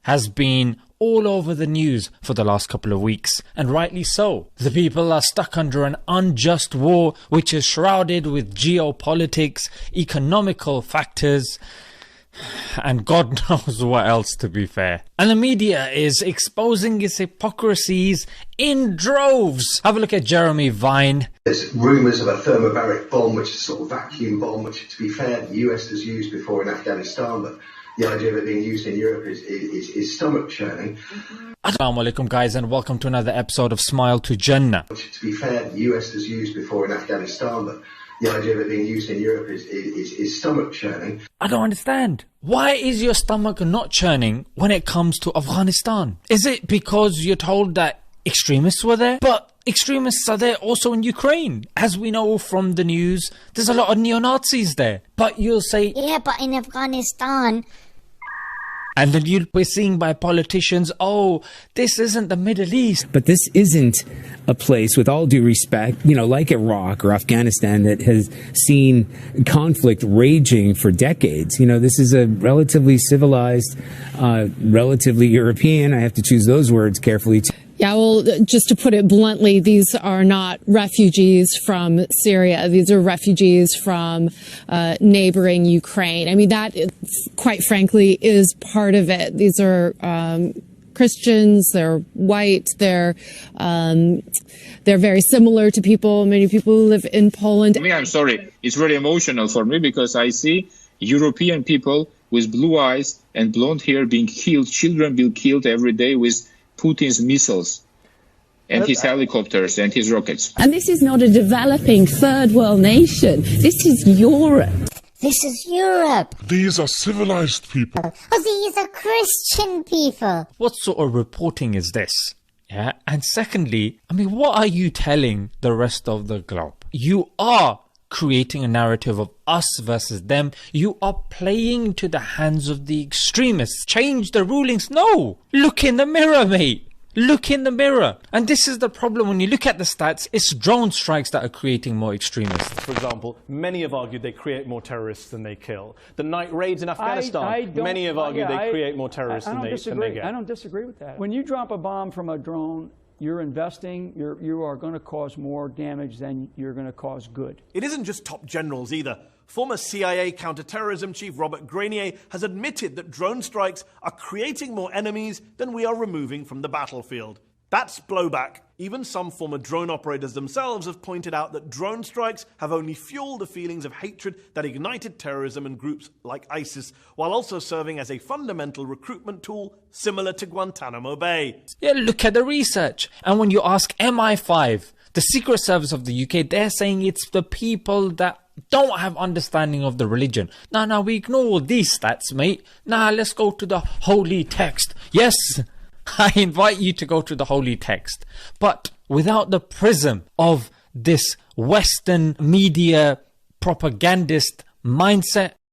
has been all over the news for the last couple of weeks, and rightly so. The people are stuck under an unjust war which is shrouded with geopolitics, economical factors, and God knows what else, to be fair. And the media is exposing its hypocrisies in droves. Have a look at Jeremy Vine. There's rumours of a thermobaric bomb, which is a sort of vacuum bomb, which, to be fair, the US has used before in Afghanistan, but the idea of it being used in Europe is stomach churning. Assalamu alaikum guys, and welcome to another episode of Smile to Jannah. Which, to be fair, the US has used before in Afghanistan, but the idea of it being used in Europe is stomach churning. I don't understand. Why is your stomach not churning when it comes to Afghanistan? Is it because you're told that extremists were there? But extremists are there also in Ukraine. As we know from the news, there's a lot of neo-Nazis there. But you'll say, yeah, but in Afghanistan. And then you'll be seeing by politicians, oh, this isn't the Middle East. But this isn't a place, with all due respect, like Iraq or Afghanistan, that has seen conflict raging for decades. This is a relatively civilized, relatively European, I have to choose those words carefully. Yeah, well, just to put it bluntly, these are not refugees from Syria. These are refugees from neighboring Ukraine. I mean, that, quite frankly, is part of it. These are Christians. They're white. They're very similar to many people who live in Poland. I'm sorry. It's very emotional for me because I see European people with blue eyes and blonde hair being killed, children being killed every day with Putin's missiles and his helicopters and his rockets. And this is not a developing third world nation. This is Europe. This is Europe. These are civilized people. Oh, these are Christian people. What sort of reporting is this? Yeah. And secondly, what are you telling the rest of the globe? You are creating a narrative of us versus them. You are playing to the hands of the extremists. Change the rulings. No! Look in the mirror, mate. Look in the mirror. And this is the problem when you look at the stats. It's drone strikes that are creating more extremists. For example, many have argued they create more terrorists than they kill. The night raids in Afghanistan, many have argued they create more terrorists than they get. I don't disagree with that. When you drop a bomb from a drone, you're investing, you are going to cause more damage than you're going to cause good. It isn't just top generals either. Former CIA counterterrorism chief Robert Grenier has admitted that drone strikes are creating more enemies than we are removing from the battlefield. That's blowback. Even some former drone operators themselves have pointed out that drone strikes have only fueled the feelings of hatred that ignited terrorism in groups like ISIS, while also serving as a fundamental recruitment tool similar to Guantanamo Bay. Yeah, look at the research. And when you ask MI5, the Secret Service of the UK, they're saying it's the people that don't have understanding of the religion. Now we ignore all these stats, mate. Let's go to the holy text. Yes, I invite you to go to the holy text, but without the prism of this Western media propagandist mindset.